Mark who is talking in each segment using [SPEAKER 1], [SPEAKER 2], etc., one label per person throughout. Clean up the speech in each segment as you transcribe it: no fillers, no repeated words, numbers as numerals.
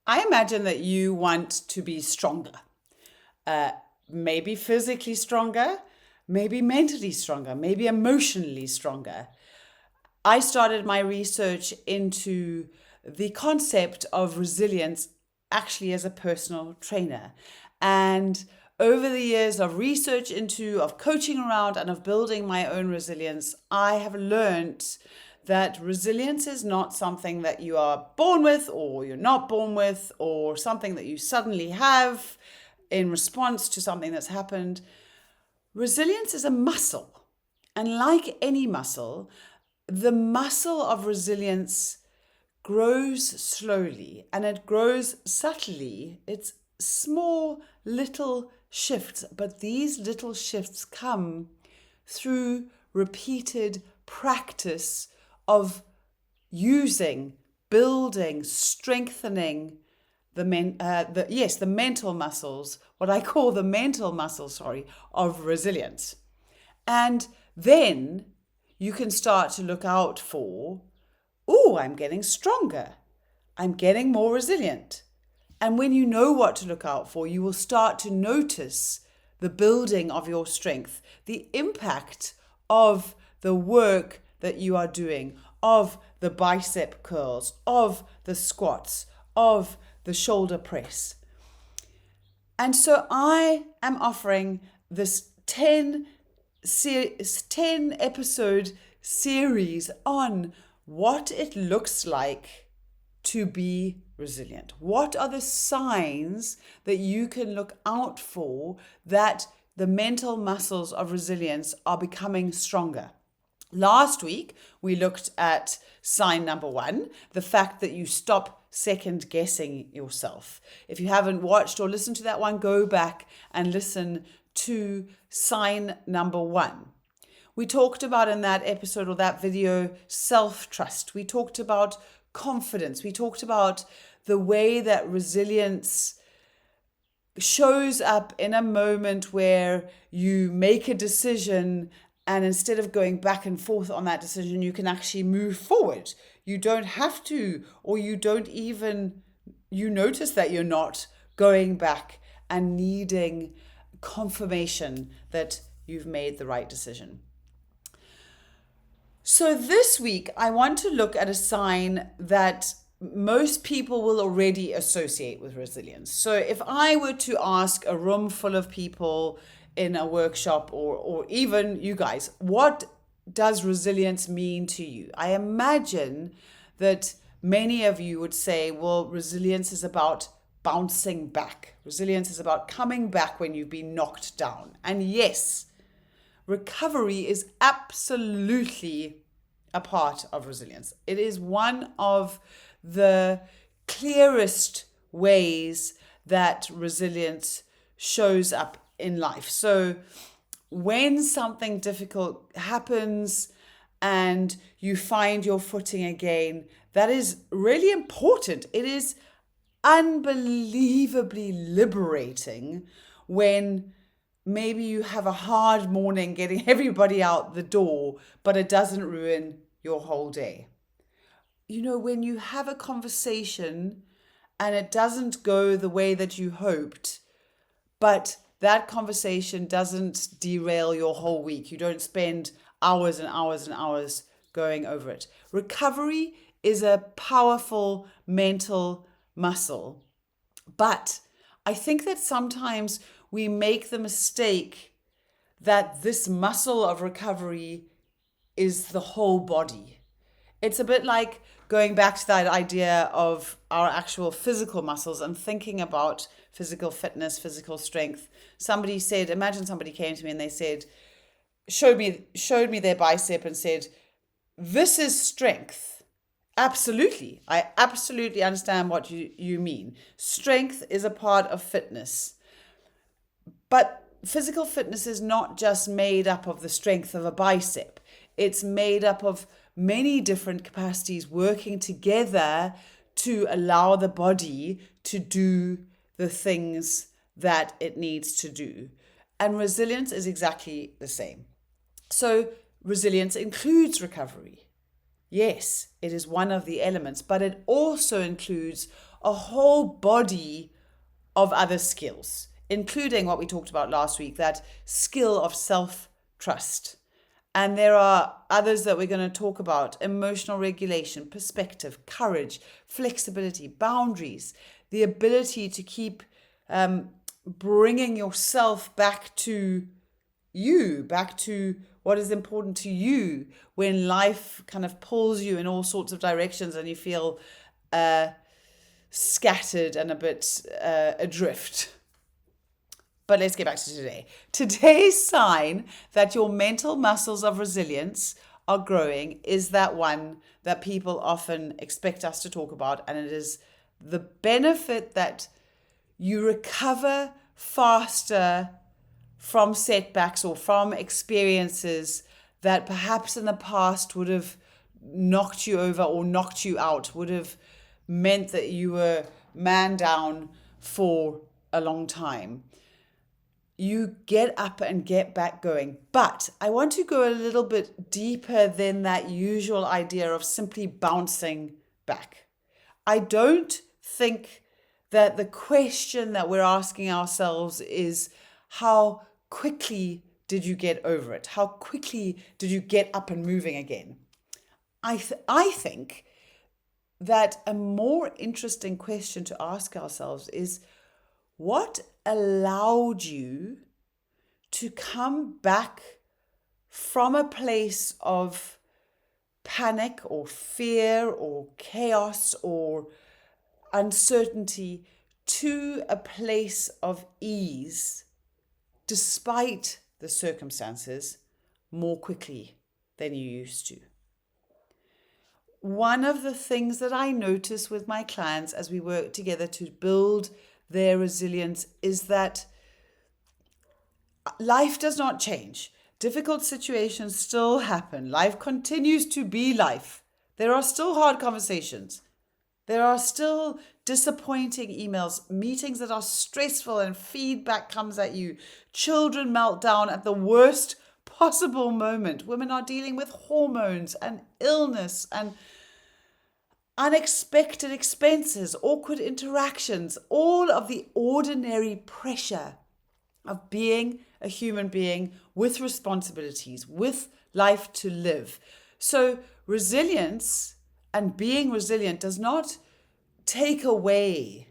[SPEAKER 1] I imagine that you want to be stronger, maybe physically stronger, maybe mentally stronger, maybe emotionally stronger. I started my research into the concept of resilience actually as a personal trainer. And over the years of research of coaching around and of building my own resilience, I have learned that resilience is not something that you are born with or you're not born with or something that you suddenly have in response to something that's happened. Resilience is a muscle. And like any muscle, the muscle of resilience grows slowly and it grows subtly. It's small little shifts, but these little shifts come through repeated practice of using, building, strengthening the mental muscles, what I call the mental muscles, of resilience. And then you can start to look out for, I'm getting stronger. I'm getting more resilient. And when you know what to look out for, you will start to notice the building of your strength, the impact of the work that you are doing, of the bicep curls, of the squats, of the shoulder press. And so I am offering this 10 episode series on what it looks like to be resilient. What are the signs that you can look out for that the mental muscles of resilience are becoming stronger? Last week, we looked at sign number 1, the fact that you stop second guessing yourself. If you haven't watched or listened to that one, go back and listen to sign number 1. We talked about in that episode or that video self-trust. We talked about confidence. We talked about the way that resilience shows up in a moment where you make a decision and instead of going back and forth on that decision, you can actually move forward. You don't have to, or you notice that you're not going back and needing confirmation that you've made the right decision. So this week, I want to look at a sign that most people will already associate with resilience. So if I were to ask a room full of people in a workshop or even you guys, what does resilience mean to you? I imagine that many of you would say, well, resilience is about bouncing back. Resilience is about coming back when you've been knocked down. And yes, recovery is absolutely a part of resilience. It is one of the clearest ways that resilience shows up in life. So when something difficult happens and you find your footing again, that is really important. It is unbelievably liberating when maybe you have a hard morning getting everybody out the door, but it doesn't ruin your whole day. You know, when you have a conversation and it doesn't go the way that you hoped, but that conversation doesn't derail your whole week. You don't spend hours and hours and hours going over it. Recovery is a powerful mental muscle. But I think that sometimes we make the mistake that this muscle of recovery is the whole body. It's a bit like going back to that idea of our actual physical muscles and thinking about physical fitness, physical strength. Imagine somebody came to me and they said, showed me their bicep and said, this is strength. Absolutely. I absolutely understand what you mean. Strength is a part of fitness. But physical fitness is not just made up of the strength of a bicep. It's made up of many different capacities working together to allow the body to do the things that it needs to do. And resilience is exactly the same. So resilience includes recovery. Yes, it is one of the elements, but it also includes a whole body of other skills, including what we talked about last week, that skill of self-trust. And there are others that we're going to talk about: emotional regulation, perspective, courage, flexibility, boundaries, the ability to keep bringing yourself back to you, back to what is important to you when life kind of pulls you in all sorts of directions and you feel scattered and a bit adrift. But let's get back to today. Today's sign that your mental muscles of resilience are growing is that one that people often expect us to talk about, and it is the benefit that you recover faster from setbacks or from experiences that perhaps in the past would have knocked you over or knocked you out, would have meant that you were man down for a long time. You get up and get back going. But I want to go a little bit deeper than that usual idea of simply bouncing back. I don't think that the question that we're asking ourselves is, how quickly did you get over it? How quickly did you get up and moving again? I think that a more interesting question to ask ourselves is, what allowed you to come back from a place of panic or fear or chaos or uncertainty to a place of ease despite the circumstances more quickly than you used to? One of the things that I notice with my clients as we work together to build their resilience is that life does not change. Difficult situations still happen. Life continues to be life. There are still hard conversations. There are still disappointing emails, meetings that are stressful and feedback comes at you. Children melt down at the worst possible moment. Women are dealing with hormones and illness and unexpected expenses, awkward interactions, all of the ordinary pressure of being a human being with responsibilities, with life to live. So resilience and being resilient does not take away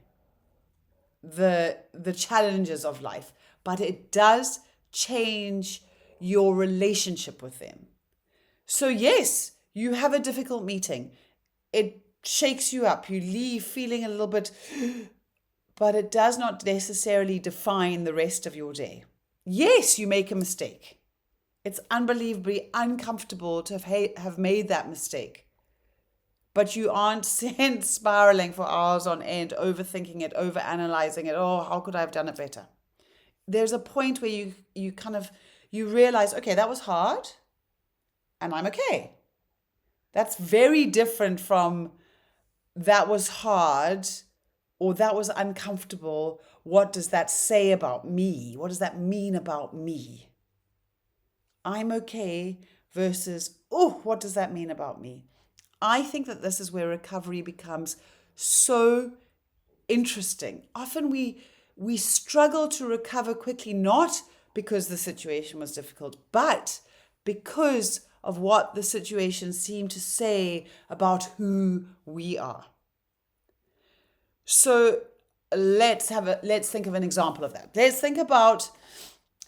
[SPEAKER 1] the challenges of life, but it does change your relationship with them. So yes, you have a difficult meeting. It shakes you up. You leave feeling a little bit, but it does not necessarily define the rest of your day. Yes, you make a mistake. It's unbelievably uncomfortable to have made that mistake. But you aren't sent spiraling for hours on end, overthinking it, overanalyzing it. Oh, how could I have done it better? There's a point where you realize, okay, that was hard and I'm okay. That's very different from that was hard or that was uncomfortable. What does that say about me? What does that mean about me? I'm okay versus, oh, what does that mean about me? I think that this is where recovery becomes so interesting. Often we struggle to recover quickly, not because the situation was difficult, but because of what the situation seemed to say about who we are. So let's think of an example of that. Let's think about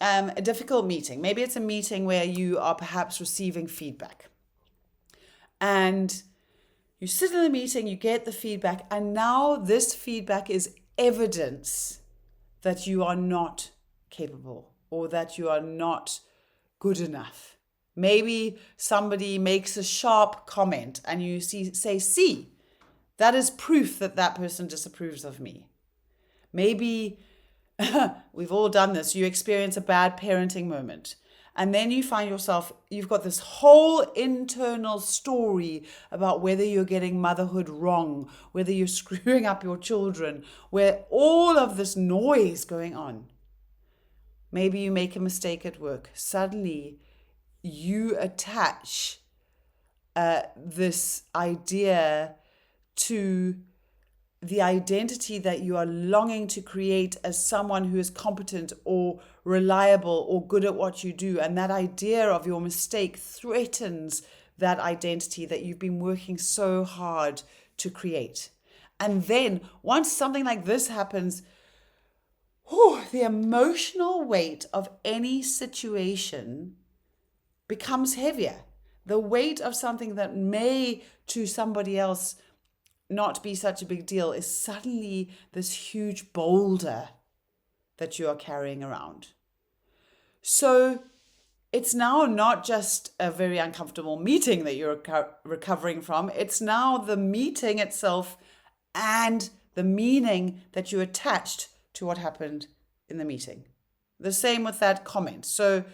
[SPEAKER 1] a difficult meeting. Maybe it's a meeting where you are perhaps receiving feedback. And you sit in the meeting, you get the feedback, and now this feedback is evidence that you are not capable or that you are not good enough. Maybe somebody makes a sharp comment and you say, see, that is proof that that person disapproves of me. Maybe we've all done this. You experience a bad parenting moment. And then you find yourself, you've got this whole internal story about whether you're getting motherhood wrong, whether you're screwing up your children, where all of this noise going on. Maybe you make a mistake at work. Suddenly you attach this idea to the identity that you are longing to create as someone who is competent or reliable or good at what you do. And that idea of your mistake threatens that identity that you've been working so hard to create. And then once something like this happens, the emotional weight of any situation becomes heavier. The weight of something that may to somebody else not be such a big deal is suddenly this huge boulder that you are carrying around. So it's now not just a very uncomfortable meeting that you're recovering from. It's now the meeting itself and the meaning that you attached to what happened in the meeting. The same with that comment. So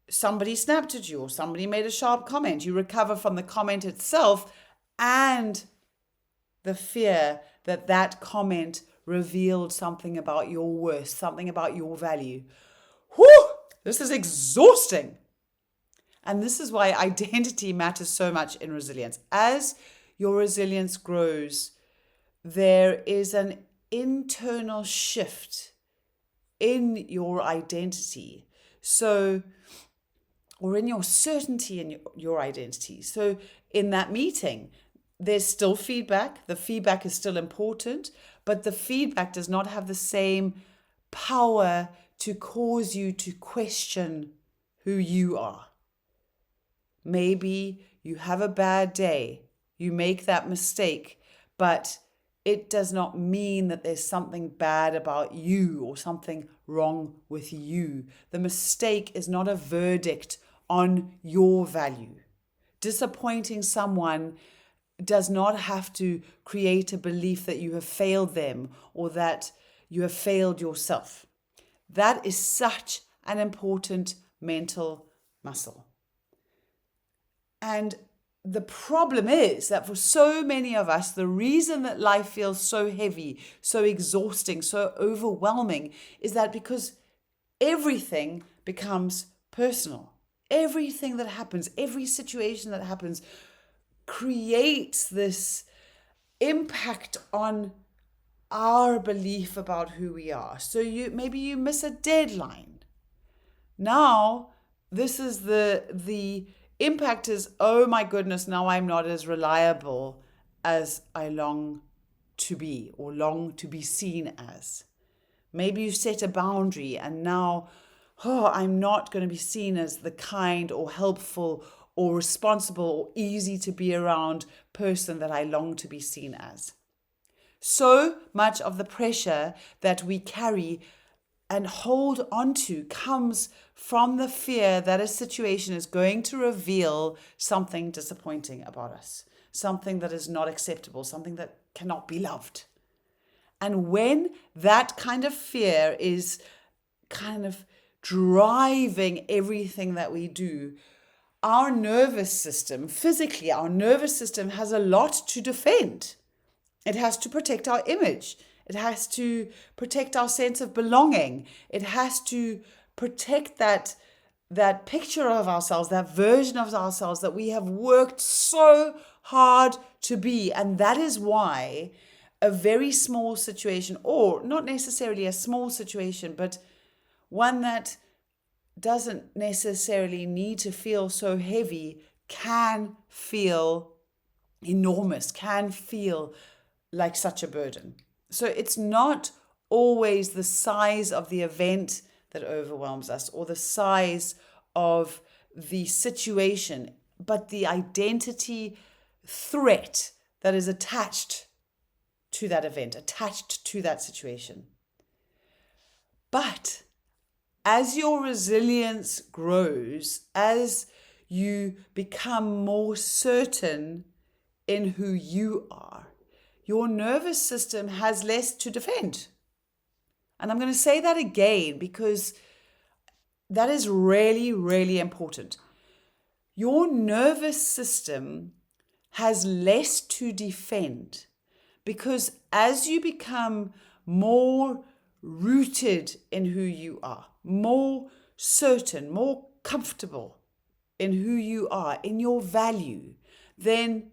[SPEAKER 1] somebody snapped at you or somebody made a sharp comment. You recover from the comment itself and the fear that that comment revealed something about your worth, something about your value. This is exhausting. And this is why identity matters so much in resilience. As your resilience grows, there is an internal shift in your identity. Or in your certainty in your identity. So in that meeting, there's still feedback. The feedback is still important, but the feedback does not have the same power to cause you to question who you are. Maybe you have a bad day, you make that mistake, but it does not mean that there's something bad about you or something wrong with you. The mistake is not a verdict on your value. Disappointing someone does not have to create a belief that you have failed them or that you have failed yourself. That is such an important mental muscle. And the problem is that for so many of us, the reason that life feels so heavy, so exhausting, so overwhelming is that because everything becomes personal. Everything that happens, every situation that happens creates this impact on our belief about who we are. So maybe you miss a deadline. Now, this is the impact is, oh my goodness, now I'm not as reliable as I long to be or long to be seen as. Maybe you set a boundary and now, I'm not going to be seen as the kind or helpful or responsible or easy to be around person that I long to be seen as. So much of the pressure that we carry and hold onto comes from the fear that a situation is going to reveal something disappointing about us, something that is not acceptable, something that cannot be loved. And when that kind of fear is kind of driving everything that we do, our nervous system, physically, our nervous system has a lot to defend. It has to protect our image. It has to protect our sense of belonging. It has to protect that picture of ourselves, that version of ourselves that we have worked so hard to be. And that is why a very small situation, or not necessarily a small situation, but one that doesn't necessarily need to feel so heavy, can feel enormous, can feel like such a burden. So it's not always the size of the event that overwhelms us or the size of the situation, but the identity threat that is attached to that event, attached to that situation. But as your resilience grows, as you become more certain in who you are, your nervous system has less to defend. And I'm going to say that again because that is really, really important. Your nervous system has less to defend because as you become more rooted in who you are, more certain, more comfortable in who you are, in your value, then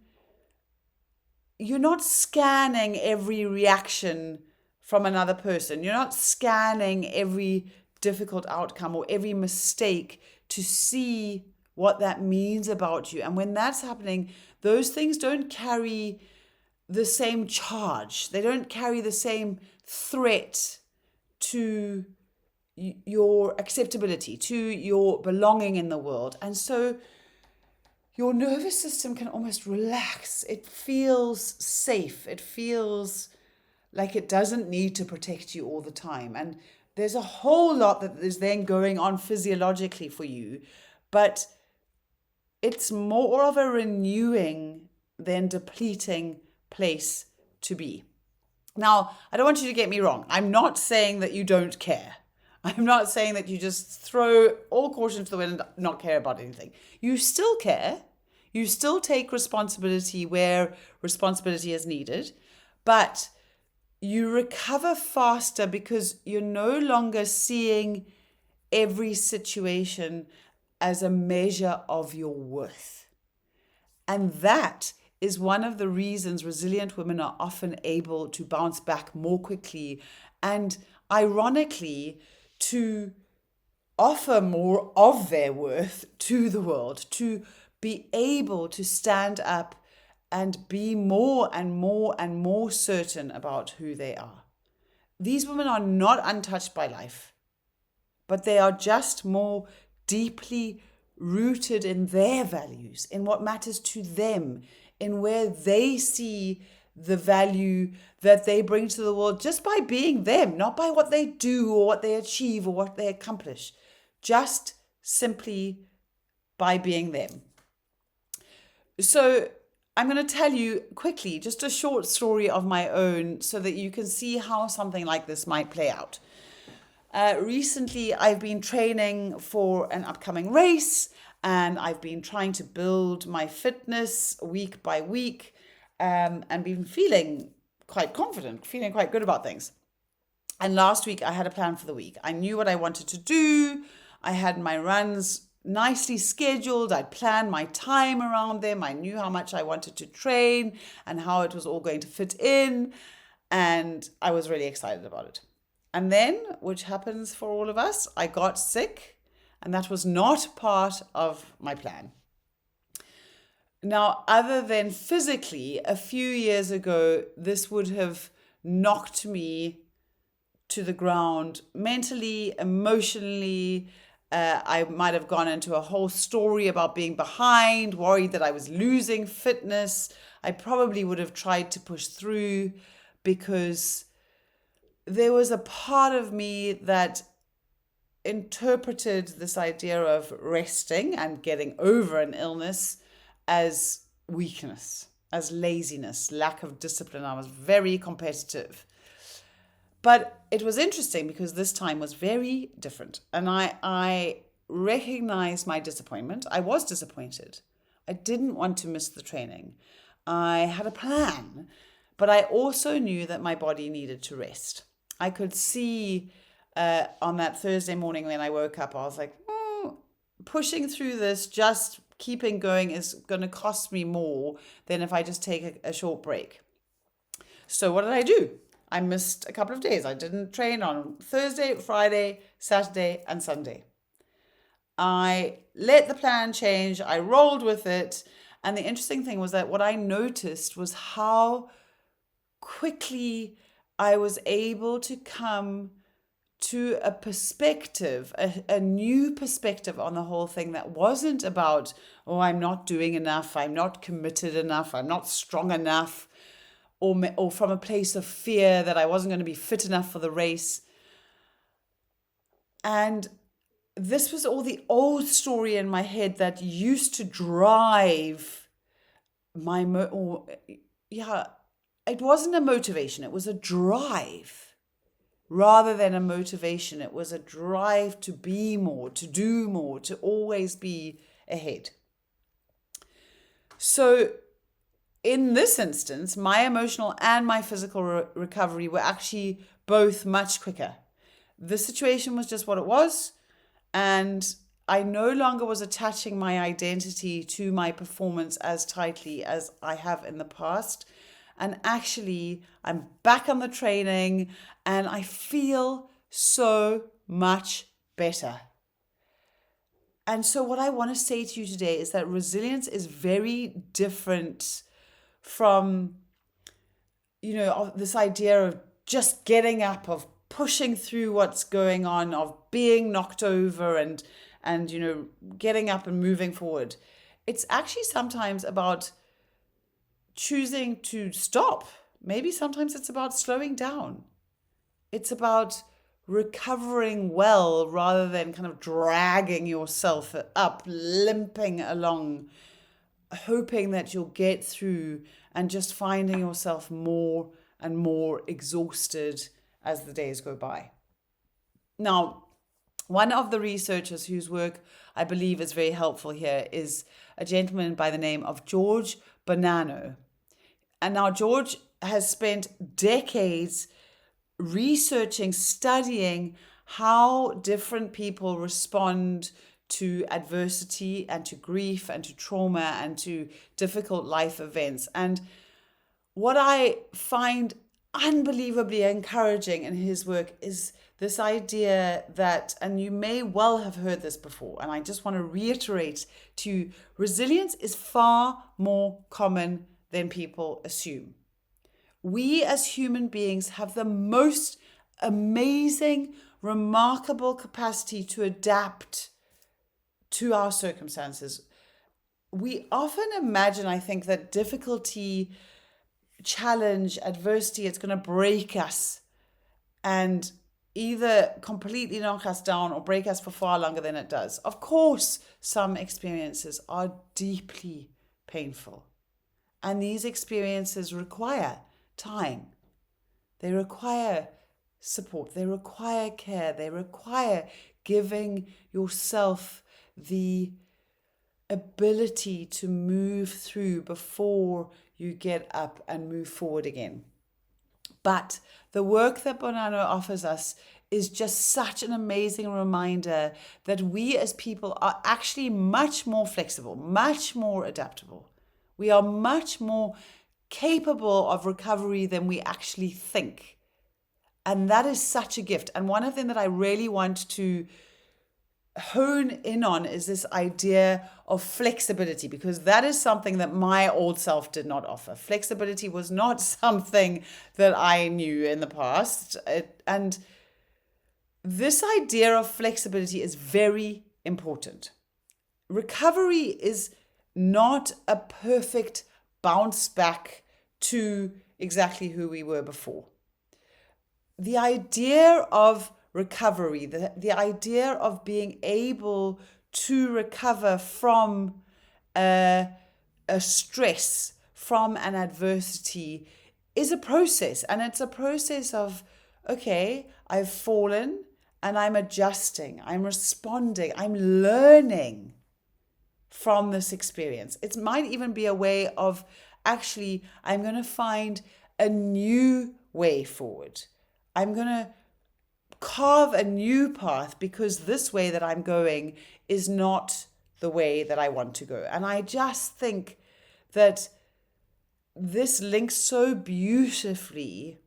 [SPEAKER 1] you're not scanning every reaction from another person. You're not scanning every difficult outcome or every mistake to see what that means about you. And when that's happening, those things don't carry the same charge. They don't carry the same threat to your acceptability, to your belonging in the world. And so your nervous system can almost relax. It feels safe. It feels like it doesn't need to protect you all the time. And there's a whole lot that is then going on physiologically for you, but it's more of a renewing than depleting place to be. Now, I don't want you to get me wrong. I'm not saying that you don't care. I'm not saying that you just throw all caution to the wind and not care about anything. You still care. You still take responsibility where responsibility is needed, but you recover faster because you're no longer seeing every situation as a measure of your worth. And that is one of the reasons resilient women are often able to bounce back more quickly and, ironically, to offer more of their worth to the world, to be able to stand up and be more and more and more certain about who they are. These women are not untouched by life, but they are just more deeply rooted in their values, in what matters to them, in where they see the value that they bring to the world just by being them, not by what they do or what they achieve or what they accomplish, just simply by being them. So I'm going to tell you quickly just a short story of my own so that you can see how something like this might play out. Recently, I've been training for an upcoming race, and I've been trying to build my fitness week by week, and been feeling quite confident, feeling quite good about things. And last week, I had a plan for the week. I knew what I wanted to do. I had my runs nicely scheduled. I'd planned my time around them. I knew how much I wanted to train and how it was all going to fit in. And I was really excited about it. And then, which happens for all of us, I got sick, and that was not part of my plan. Now, other than physically, a few years ago, this would have knocked me to the ground mentally, emotionally. I might have gone into a whole story about being behind, worried that I was losing fitness. I probably would have tried to push through because there was a part of me that interpreted this idea of resting and getting over an illness as weakness, as laziness, lack of discipline. I was very competitive. But it was interesting because this time was very different. And I recognized my disappointment. I was disappointed. I didn't want to miss the training. I had a plan, but I also knew that my body needed to rest. I could see on that Thursday morning when I woke up, I was like, pushing through this, just keeping going is going to cost me more than if I just take a short break. So what did I do? I missed a couple of days. I didn't train on Thursday, Friday, Saturday, and Sunday. I let the plan change. I rolled with it. And the interesting thing was that what I noticed was how quickly I was able to come to a perspective, a new perspective on the whole thing that wasn't about, oh, I'm not doing enough, I'm not committed enough, I'm not strong enough, or from a place of fear that I wasn't going to be fit enough for the race. And this was all the old story in my head that used to drive my, it wasn't a motivation, it was a drive. Rather than a motivation, it was a drive to be more, to do more, to always be ahead. So in this instance, my emotional and my physical recovery were actually both much quicker. The situation was just what it was, and I no longer was attaching my identity to my performance as tightly as I have in the past. and actually I'm back on the training and I feel so much better. And so what I want to say to you today is that resilience is very different from, this idea of just getting up, of pushing through what's going on, of being knocked over and getting up and moving forward. It's actually sometimes about choosing to stop. Maybe sometimes it's about slowing down. It's about recovering well rather than kind of dragging yourself up, limping along, hoping that you'll get through and just finding yourself more and more exhausted as the days go by. Now, one of the researchers whose work I believe is very helpful here is a gentleman by the name of George Bonanno. And now George has spent decades researching, studying how different people respond to adversity and to grief and to trauma and to difficult life events. And what I find unbelievably encouraging in his work is this idea that, and you may well have heard this before, and I just want to reiterate to you, resilience is far more common than people assume. We as human beings have the most amazing, remarkable capacity to adapt to our circumstances. We often imagine, I think, that difficulty, challenge, adversity, it's going to break us and either completely knock us down or break us for far longer than it does. Of course, some experiences are deeply painful, and these experiences require time. They require support. They require care. They require giving yourself the ability to move through before you get up and move forward again. But the work that Bonanno offers us is just such an amazing reminder that we as people are actually much more flexible, much more adaptable. We are much more capable of recovery than we actually think. And that is such a gift. And one of the things that I really want to hone in on is this idea of flexibility, because that is something that my old self did not offer. Flexibility was not something that I knew in the past. And this idea of flexibility is very important. Recovery is not a perfect bounce back to exactly who we were before. The idea of recovery, the idea of being able to recover from a stress, from an adversity, is a process. And it's a process of, okay, I've fallen and I'm adjusting, I'm responding, I'm learning from this experience. It might even be a way of actually, I'm going to find a new way forward. I'm going to carve a new path because this way that I'm going is not the way that I want to go. And I just think that this links so beautifully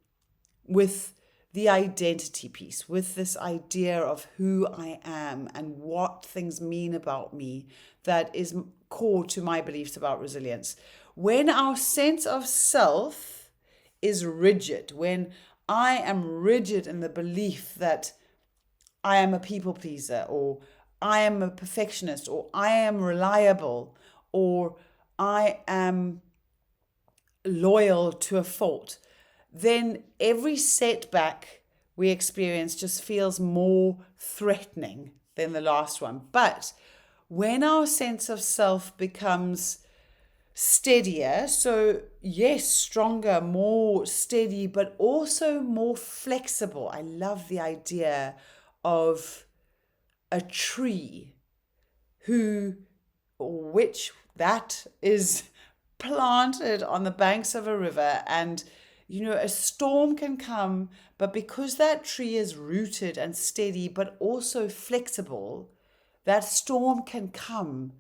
[SPEAKER 1] with the identity piece, with this idea of who I am and what things mean about me that is core to my beliefs about resilience. When our sense of self is rigid, when I am rigid in the belief that I am a people pleaser, or I am a perfectionist, or I am reliable, or I am loyal to a fault, then every setback we experience just feels more threatening than the last one. But when our sense of self becomes steadier, so yes, stronger, more steady, but also more flexible. I love the idea of a tree which that is planted on the banks of a river, and a storm can come, but because that tree is rooted and steady but also flexible, that storm can come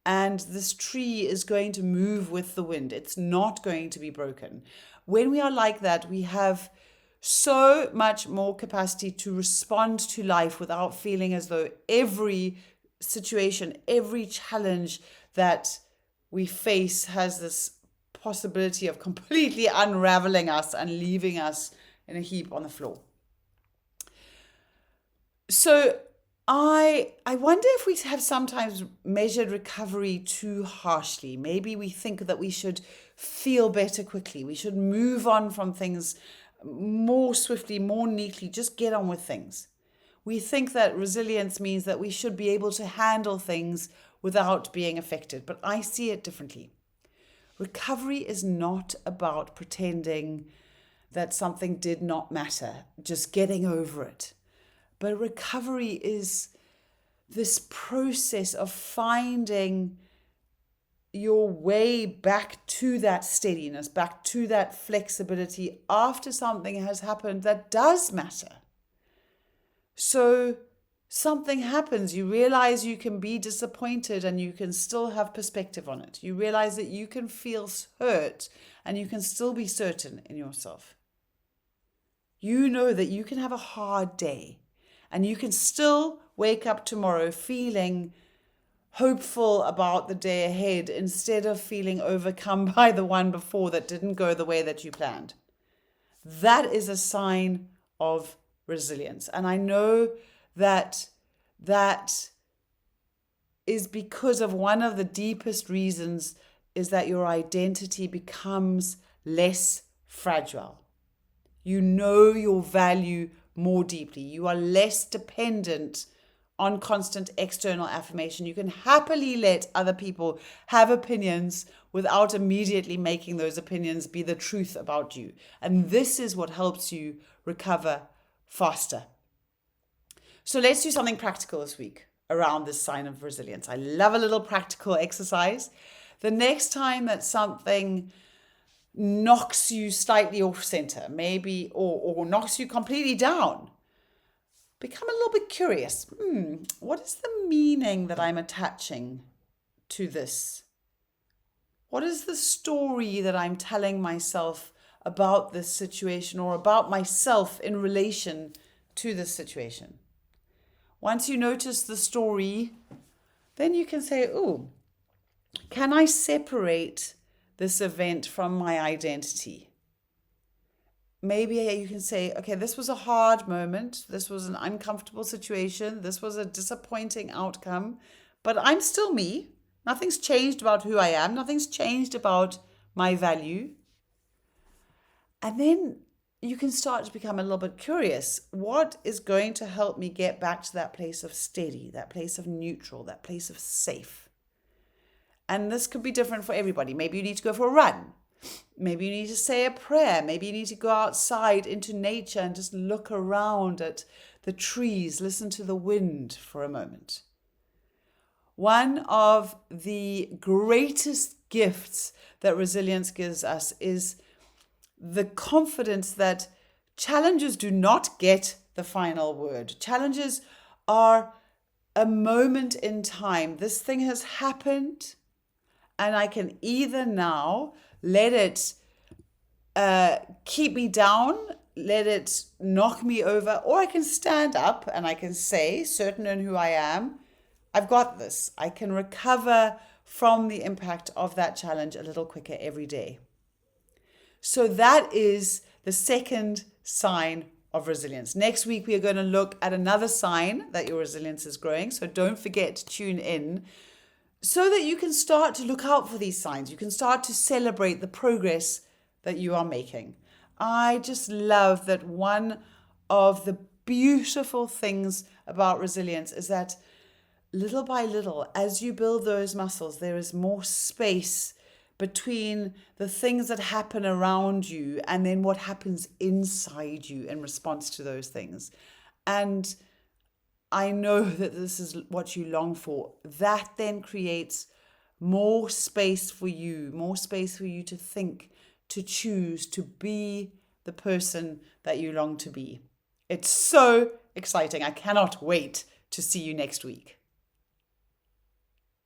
[SPEAKER 1] and this tree is going to move with the wind. It's not going to be broken. When we are like that, we have so much more capacity to respond to life without feeling as though every situation, every challenge that we face has this possibility of completely unraveling us and leaving us in a heap on the floor. So I wonder if we have sometimes measured recovery too harshly. Maybe we think that we should feel better quickly. We should move on from things more swiftly, more neatly, just get on with things. We think that resilience means that we should be able to handle things without being affected, but I see it differently. Recovery is not about pretending that something did not matter, just getting over it. But recovery is this process of finding your way back to that steadiness, back to that flexibility after something has happened that does matter. So something happens, you realize you can be disappointed and you can still have perspective on it. You realize that you can feel hurt and you can still be certain in yourself. You know that you can have a hard day and you can still wake up tomorrow feeling hopeful about the day ahead instead of feeling overcome by the one before that didn't go the way that you planned. That is a sign of resilience. And I know that is because of one of the deepest reasons is that your identity becomes less fragile. You know your value more deeply. You are less dependent on constant external affirmation. You can happily let other people have opinions without immediately making those opinions be the truth about you. And this is what helps you recover faster. So let's do something practical this week around this sign of resilience. I love a little practical exercise. The next time that something knocks you slightly off center, maybe, or knocks you completely down, become a little bit curious. What is the meaning that I'm attaching to this? What is the story that I'm telling myself about this situation or about myself in relation to this situation? Once you notice the story, then you can say, can I separate this event from my identity? Maybe you can say, okay, this was a hard moment. This was an uncomfortable situation. This was a disappointing outcome, but I'm still me. Nothing's changed about who I am. Nothing's changed about my value. And then you can start to become a little bit curious. What is going to help me get back to that place of steady, that place of neutral, that place of safe? And this could be different for everybody. Maybe you need to go for a run. Maybe you need to say a prayer. Maybe you need to go outside into nature and just look around at the trees, listen to the wind for a moment. One of the greatest gifts that resilience gives us is the confidence that challenges do not get the final word. Challenges are a moment in time. This thing has happened, and I can either now let it keep me down, let it knock me over, or I can stand up and I can say, certain in who I am, I've got this. I can recover from the impact of that challenge a little quicker every day. So that is the second sign of resilience. Next week, we are going to look at another sign that your resilience is growing. So don't forget to tune in so that you can start to look out for these signs. You can start to celebrate the progress that you are making. I just love that one of the beautiful things about resilience is that little by little, as you build those muscles, there is more space between the things that happen around you and then what happens inside you in response to those things. And I know that this is what you long for. That then creates more space for you to think, to choose, to be the person that you long to be. It's so exciting. I cannot wait to see you next week.